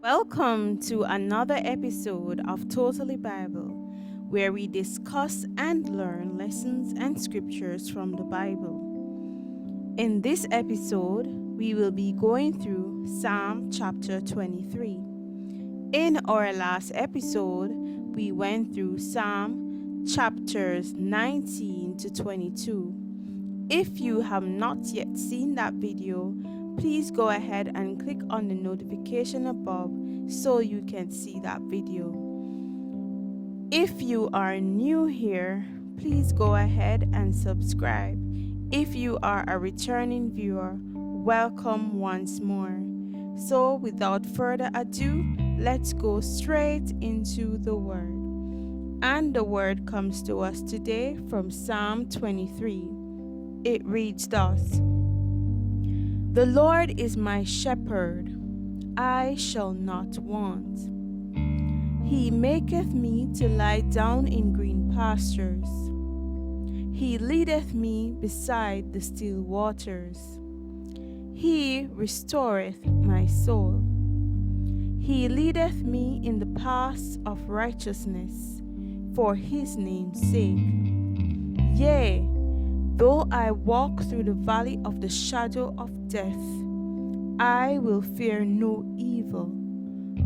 Welcome to another episode of Totally Bible, where we discuss and learn lessons and scriptures from the Bible. In this episode, we will be going through Psalm chapter 23. In our last episode, we went through Psalm chapters 19 to 22. If you have not yet seen that video, please go ahead and click on the notification above so you can see that video. If you are new here, please go ahead and subscribe. If you are a returning viewer, welcome once more. So without further ado, let's go straight into the word. And the word comes to us today from Psalm 23. It reads thus: The Lord is my shepherd, I shall not want. He maketh me to lie down in green pastures. He leadeth me beside the still waters. He restoreth my soul. He leadeth me in the paths of righteousness for his name's sake. Yea, though I walk through the valley of the shadow of death, I will fear no evil,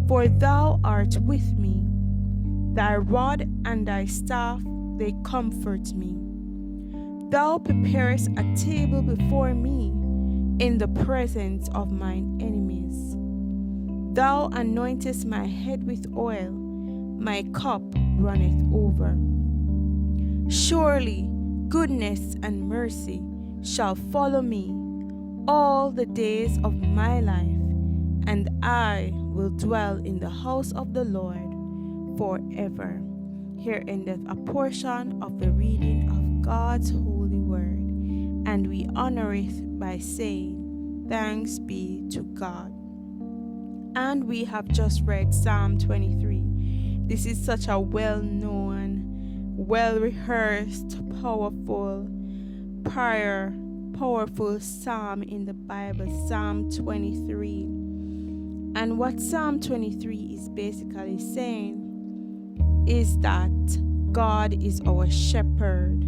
for thou art with me. Thy rod and thy staff, they comfort me. Thou preparest a table before me in the presence of mine enemies. Thou anointest my head with oil, my cup runneth over. Surely goodness and mercy shall follow me all the days of my life, and I will dwell in the house of the Lord forever. Here endeth a portion of the reading of God's holy word, and we honor it by saying, Thanks be to God. And we have just read Psalm 23. This is such a well-known, well-rehearsed, powerful psalm in the Bible, Psalm 23. And what Psalm 23 is basically saying is that God is our shepherd.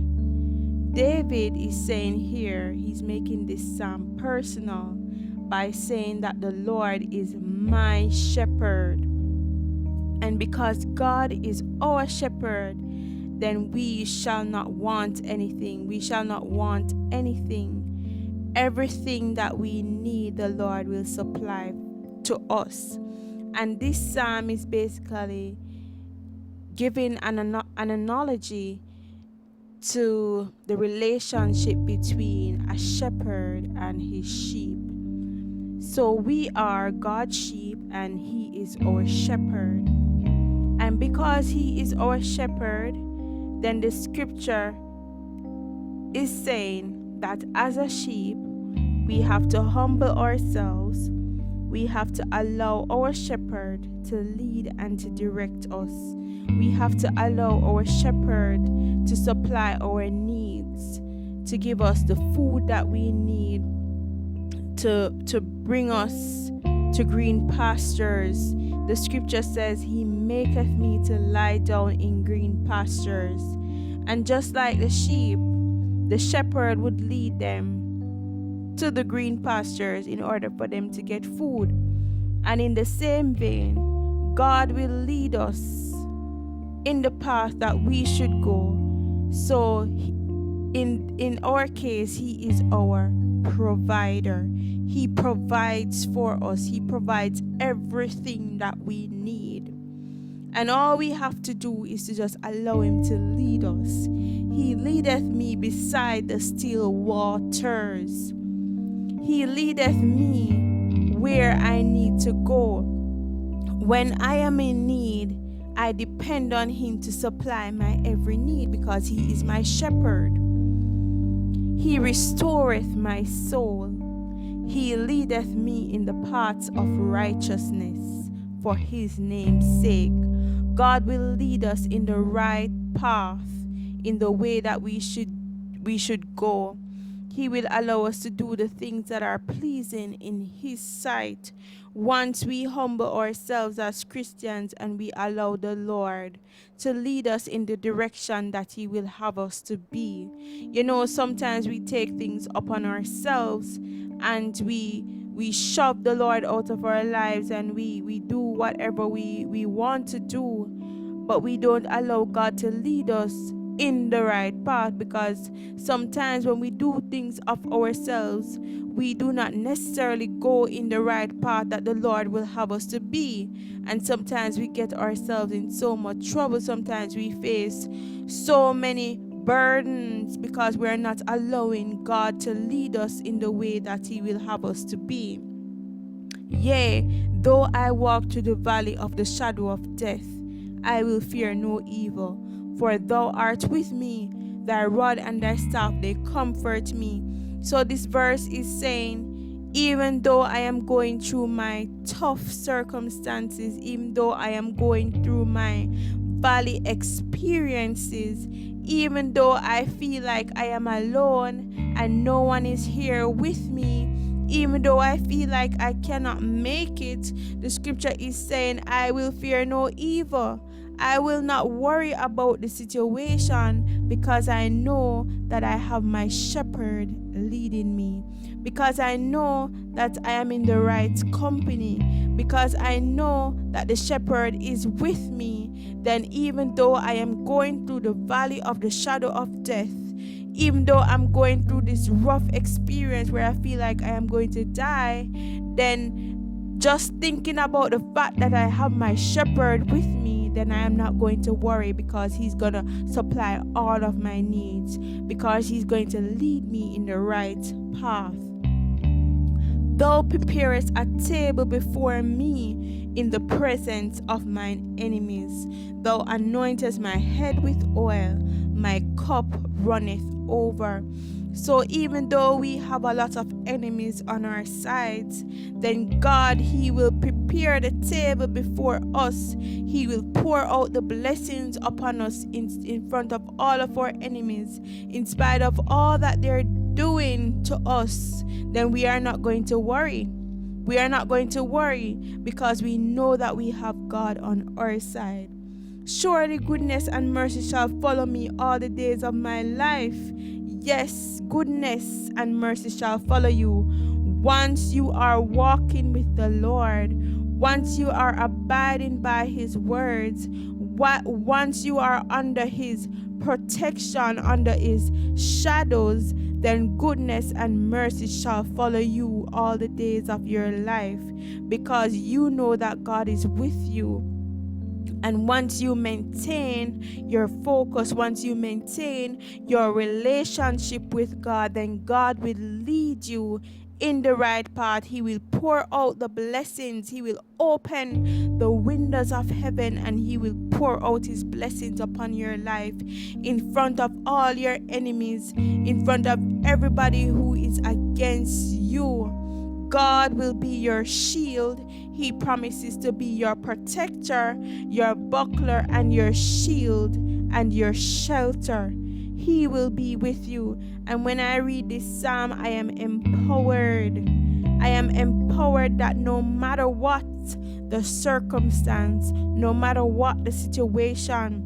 David is saying here, he's making this psalm personal by saying that the Lord is my shepherd. And because God is our shepherd, then we shall not want anything. We shall not want anything. Everything that we need, the Lord will supply to us. And this psalm is basically giving an analogy to the relationship between a shepherd and his sheep. So we are God's sheep and he is our shepherd. And because he is our shepherd, then the scripture is saying that as a sheep, we have to humble ourselves. We have to allow our shepherd to lead and to direct us. We have to allow our shepherd to supply our needs, to give us the food that we need, to bring us to green pastures. The scripture says, He maketh me to lie down in green pastures. And just like the sheep, the shepherd would lead them to the green pastures in order for them to get food. And in the same vein, God will lead us in the path that we should go. So in our case, He is our provider. He provides for us. He provides everything that we need. And all we have to do is to just allow Him to lead us. He leadeth me beside the still waters. He leadeth me where I need to go. When I am in need, I depend on Him to supply my every need because He is my shepherd. He restoreth my soul. He leadeth me in the paths of righteousness for His name's sake. God will lead us in the right path, in the way that we should go. He will allow us to do the things that are pleasing in His sight. Once we humble ourselves as Christians and we allow the Lord to lead us in the direction that He will have us to be. You know, sometimes we take things upon ourselves and we shove the Lord out of our lives, and we do whatever we want to do, but we don't allow God to lead us in the right path, because sometimes when we do things of ourselves, we do not necessarily go in the right path that the Lord will have us to be. And sometimes we get ourselves in so much trouble. Sometimes we face so many burdens because we're not allowing God to lead us in the way that He will have us to be. Yea, though I walk through the valley of the shadow of death, I will fear no evil, for thou art with me, thy rod and thy staff, they comfort me. So this verse is saying, even though I am going through my tough circumstances, even though I am going through my valley experiences, even though I feel like I am alone and no one is here with me, even though I feel like I cannot make it, the scripture is saying, I will fear no evil. I will not worry about the situation, because I know that I have my shepherd leading me, because I know that I am in the right company, because I know that the shepherd is with me. Then even though I am going through the valley of the shadow of death, even though I'm going through this rough experience where I feel like I am going to die, then just thinking about the fact that I have my shepherd with me, then I am not going to worry, because He's going to supply all of my needs, because He's going to lead me in the right path. Thou preparest a table before me in the presence of mine enemies. Thou anointest my head with oil, my cup runneth over. So even though we have a lot of enemies on our sides, then God, He will prepare the table before us. He will pour out the blessings upon us in front of all of our enemies. In spite of all that they're doing to us, then we are not going to worry. We are not going to worry, because we know that we have God on our side. Surely goodness and mercy shall follow me all the days of my life. Yes, goodness and mercy shall follow you. Once you are walking with the Lord, once you are abiding by His words, once you are under His protection, under His shadows, then goodness and mercy shall follow you all the days of your life, because you know that God is with you. And once you maintain your focus, once you maintain your relationship with God, then God will lead you in the right path. He will pour out the blessings. He will open the windows of heaven, and He will pour out His blessings upon your life in front of all your enemies, in front of everybody who is against you. God will be your shield. He promises to be your protector, your buckler, and your shield, and your shelter. He will be with you. And when I read this psalm, I am empowered. I am empowered that no matter what the circumstance, no matter what the situation,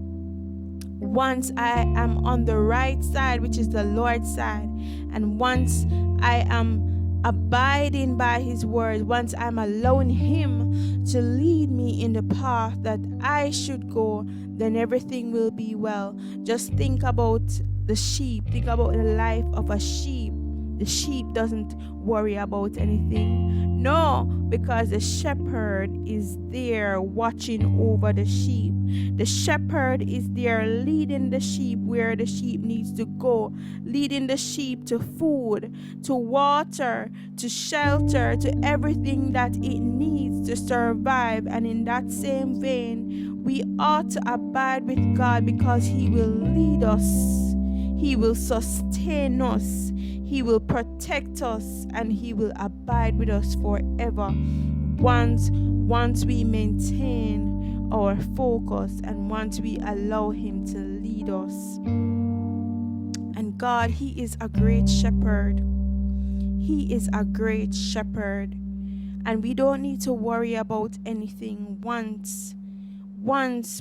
once I am on the right side, which is the Lord's side, and once I am abiding by His word, once I'm allowing Him to lead me in the path that I should go, then everything will be well. Just think about the sheep. Think about the life of a sheep. The sheep doesn't worry about anything. No, because the shepherd is there watching over the sheep. The shepherd is there leading the sheep where the sheep needs to go, leading the sheep to food, to water, to shelter, to everything that it needs to survive. And in that same vein, we ought to abide with God, because He will lead us. He will sustain us. He will protect us, and He will abide with us forever. Once we maintain our focus, and once we allow Him to lead us. And God, He is a great shepherd. He is a great shepherd. And we don't need to worry about anything once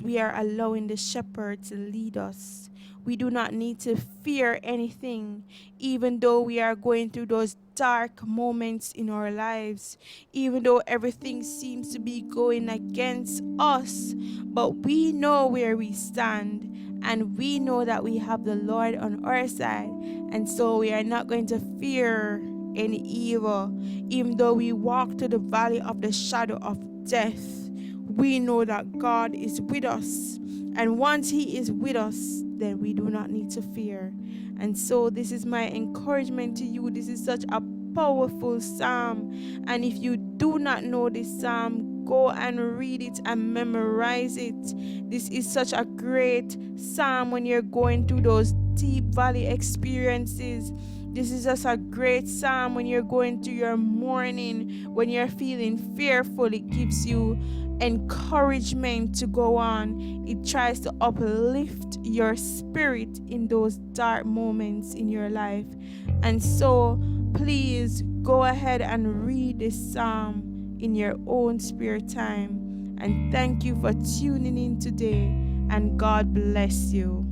we are allowing the shepherd to lead us. We do not need to fear anything, even though we are going through those dark moments in our lives, even though everything seems to be going against us. But we know where we stand, and we know that we have the Lord on our side. And so we are not going to fear any evil. Even though we walk through the valley of the shadow of death, we know that God is with us. And once He is with us, then we do not need to fear. And so this is my encouragement to you. This is such a powerful psalm. And if you do not know this psalm, go and read it and memorize it. This is such a great psalm when you're going through those deep valley experiences. This is just a great psalm when you're going through your morning, when you're feeling fearful. It gives you encouragement to go on. It tries to uplift your spirit in those dark moments in your life. And so please go ahead and read this psalm in your own spare time. And thank you for tuning in today, and God bless you.